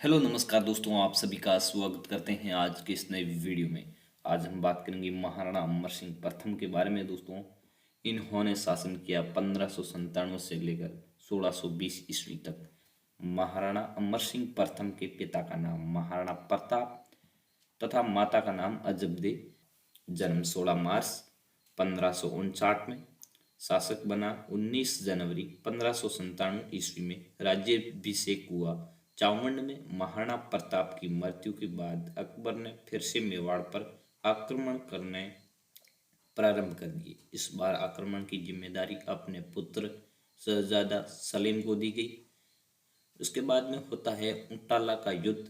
Hello नमस्कार दोस्तों, आप सभी का स्वागत करते हैं आज के इस नए वीडियो में। आज हम बात करेंगे महाराणा अमर सिंह प्रथम के बारे में। दोस्तों, इन्होंने शासन किया 1597 से लेकर 1620 ईस्वी तक। महाराणा अमर सिंह प्रथम के पिता का नाम महाराणा प्रताप तथा माता का नाम अजबदे। जन्म 16 मार्च 1559 में। शासक बना 19 जनवरी 1597 ईस्वी में। राज्याभिषेक हुआ चावंड में। महाराणा प्रताप की मृत्यु के बाद अकबर ने फिर से मेवाड़ पर आक्रमण करने प्रारंभ कर दिए। इस बार आक्रमण की जिम्मेदारी अपने पुत्र शहजादा सलीम को दी गई। उसके बाद में होता है उंटाला का युद्ध।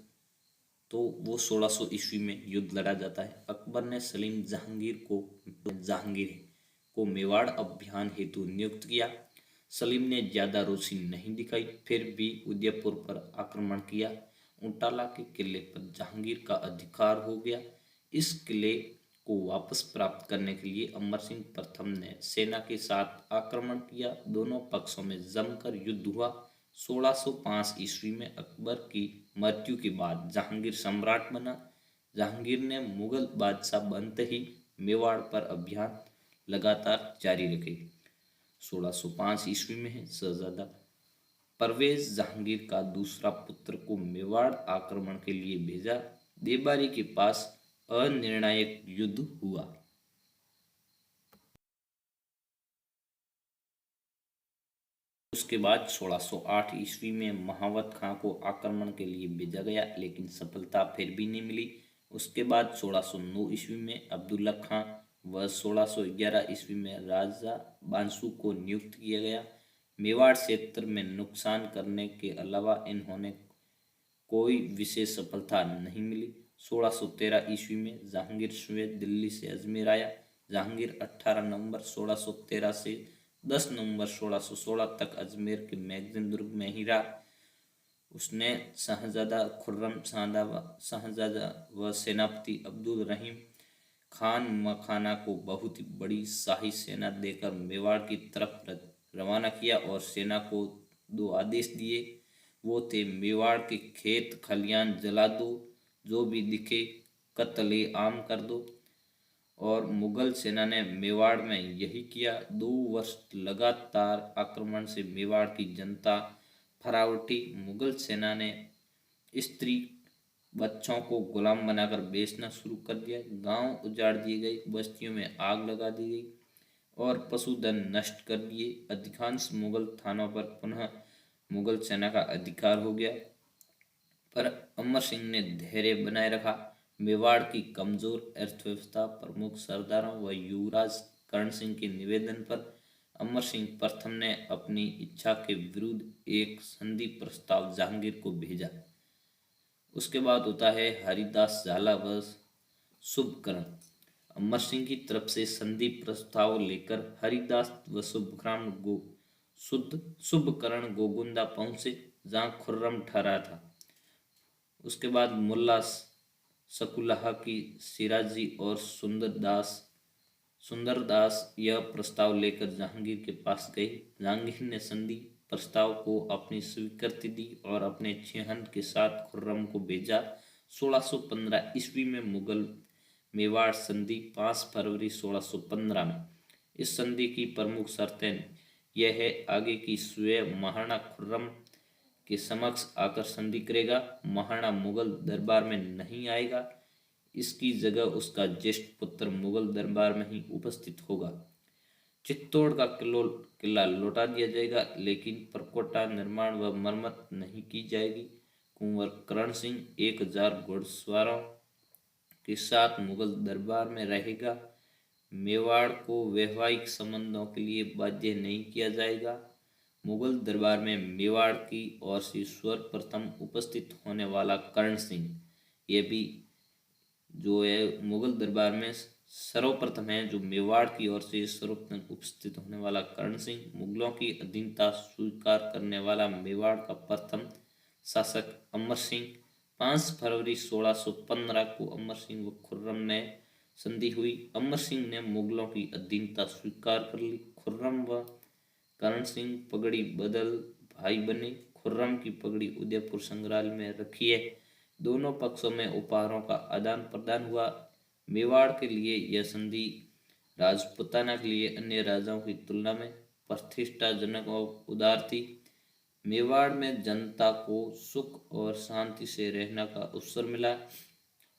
तो वो 1600 ईस्वी में युद्ध लड़ा जाता है। अकबर ने सलीम जहांगीर को मेवाड़ अभियान हेतु नियुक्त किया। सलीम ने ज्यादा रुचि नहीं दिखाई, फिर भी उदयपुर पर आक्रमण किया। उंटाला के किले पर जहांगीर का अधिकार हो गया। इस किले को वापस प्राप्त करने के लिए अमर सिंह प्रथम ने सेना के साथ आक्रमण किया। दोनों पक्षों में जमकर युद्ध हुआ। 1605 ईस्वी में अकबर की मृत्यु के बाद जहांगीर सम्राट बना। जहांगीर ने मुगल बादशाह बनते ही मेवाड़ पर अभियान लगातार जारी रखे। 1605 ईस्वी में शहजादा परवेज जहांगीर का दूसरा पुत्र को मेवाड़ आक्रमण के लिए भेजा। देबारी के पास अनिर्णायक युद्ध हुआ। उसके बाद 1608 ईस्वी में महावत खां को आक्रमण के लिए भेजा गया, लेकिन सफलता फिर भी नहीं मिली। उसके बाद 1609 ईस्वी में अब्दुल्ला खां व 1611 ईस्वी में राजा बांसु को नियुक्त किया गया। मेवाड़ क्षेत्र में नुकसान करने के अलावा इन्होंने कोई विशेष सफलता नहीं मिली। 1613 ईस्वी में जहांगीर स्वयं दिल्ली से अजमेर आया। जहांगीर 18 नवंबर 1613 से 10 नवंबर 1616 तक अजमेर के मैगजीन दुर्ग में ही रहा। उसने शाहजादा खुर्रम शाहजादा व सेनापति अब्दुल रहीम खान मखाना को बहुत ही बड़ी शाही सेना देकर मेवाड़ की तरफ रवाना किया और सेना को दो आदेश दिए। वो थे, मेवाड़ के खेत खलियान जला दो, जो भी दिखे कत्ले आम कर दो। और मुगल सेना ने मेवाड़ में यही किया। 2 वर्ष लगातार आक्रमण से मेवाड़ की जनता फरावटी। मुगल सेना ने स्त्री बच्चों को गुलाम बनाकर बेचना शुरू कर दिया। गांव उजाड़ दिए गए, बस्तियों में आग लगा दी गई और पशुधन नष्ट कर दिए। अधिकांश मुगल थानों पर पुनः मुगल सेना का अधिकार हो गया, पर अमर सिंह ने धैर्य बनाए रखा। मेवाड़ की कमजोर अर्थव्यवस्था, प्रमुख सरदारों व युवराज कर्ण सिंह के निवेदन पर अमर सिंह प्रथम ने अपनी इच्छा के विरुद्ध एक संधि प्रस्ताव जहांगीर को भेजा। उसके बाद होता है हरिदास झाला व शुभकरण। अमर सिंह की तरफ से संधि प्रस्ताव लेकर हरिदास व शुभकरण गोगुंदा पहुंचे, जहां खुर्रम ठहरा था। उसके बाद मुल्ला सकुलाहा की सिराजी और सुंदरदास यह प्रस्ताव लेकर जहांगीर के पास गए। जहांगीर ने संधि प्रस्ताव को अपनी स्वीकृति दी और अपने छहन के साथ खुर्रम को भेजा। 1615 ईस्वी में मुगल मेवाड़ संधि 5 फरवरी 1615 में। इस संधि की प्रमुख शर्तें यह है, आगे की स्वयं महाराणा खुर्रम के समक्ष आकर संधि करेगा। महाराणा मुगल दरबार में नहीं आएगा, इसकी जगह उसका ज्येष्ठ पुत्र मुगल दरबार में ही उपस्थित होगा। चित्तौड़ का किला लौटा दिया जाएगा, लेकिन परकोटा निर्माण व मरम्मत नहीं की जाएगी। कुंवर करण सिंह 1000 घुड़सवारों के साथ मुगल दरबार में रहेगा। मेवाड़ को वैवाहिक संबंधों के लिए बाध्य नहीं किया जाएगा। मुगल दरबार में मेवाड़ की ओर से सर्वप्रथम उपस्थित होने वाला कर्ण सिंह, ये भी जो है मुगल दरबार में सर्वप्रथम है। जो मेवाड़ की ओर से सर्वप्रथम उपस्थित होने वाला कर्ण सिंह, मुगलों की अधीनता स्वीकार करने वाला मेवाड़ का प्रथम शासक अमर सिंह। 5 फरवरी 1615 को अमर सिंह व खुर्रम ने संधि हुई। अमर सिंह ने मुगलों की अधीनता स्वीकार कर ली। खुर्रम व करण सिंह पगड़ी बदल भाई बने। खुर्रम की पगड़ी उदयपुर संग्रहालय में रखी है। दोनों पक्षों में उपहारों का आदान प्रदान हुआ। मेवाड़ के लिए यह संधि राजपूताना के लिए अन्य राजाओं की तुलना में प्रतिष्ठाजनक और उदार थी। मेवाड़ में जनता को सुख और शांति से रहने का अवसर मिला।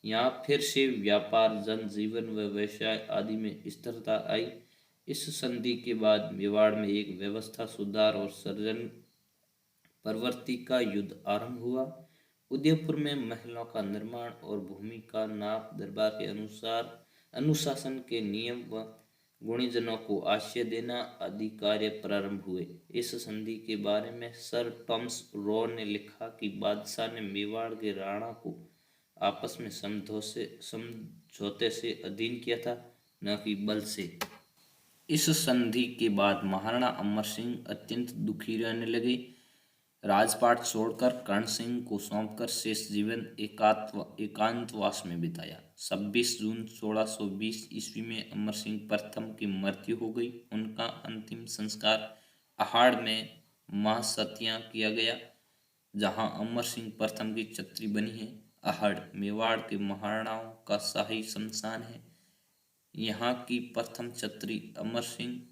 यहाँ फिर से व्यापार, जनजीवन व व्यवसाय आदि में स्थिरता आई। इस संधि के बाद मेवाड़ में एक व्यवस्था सुधार और सर्जन प्रवृत्ति का युद्ध आरंभ हुआ। उदयपुर में महलों का निर्माण और भूमि का नाप दरबार के अनुसार अनुशासन के नियम व गुणीजनों को आश्रय देना आदि कार्य प्रारंभ हुए। इस संधि के बारे में सर टॉमस रॉ ने लिखा कि बादशाह ने मेवाड़ के राणा को आपस में समझौते से अधीन किया था, न कि बल से। इस संधि के बाद महाराणा अमर सिंह अत्यंत दुखी रहने लगे। राजपाट छोड़कर कर्ण सिंह को सौंपकर शेष जीवन एकांतवास में बिताया। 26 जून 1620 ईस्वी में अमर सिंह प्रथम की मृत्यु हो गई। उनका अंतिम संस्कार अहाड़ में महासतियां किया गया, जहां अमर सिंह प्रथम की छत्री बनी है। अहाड़ मेवाड़ के महाराणाओं का शाही शमशान है। यहाँ की प्रथम छत्री अमर सिंह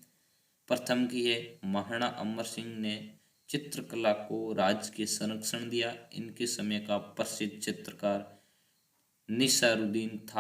प्रथम की है। महाराणा अमर सिंह ने चित्रकला को राज्य के संरक्षण दिया। इनके समय का प्रसिद्ध चित्रकार निसारुद्दीन था।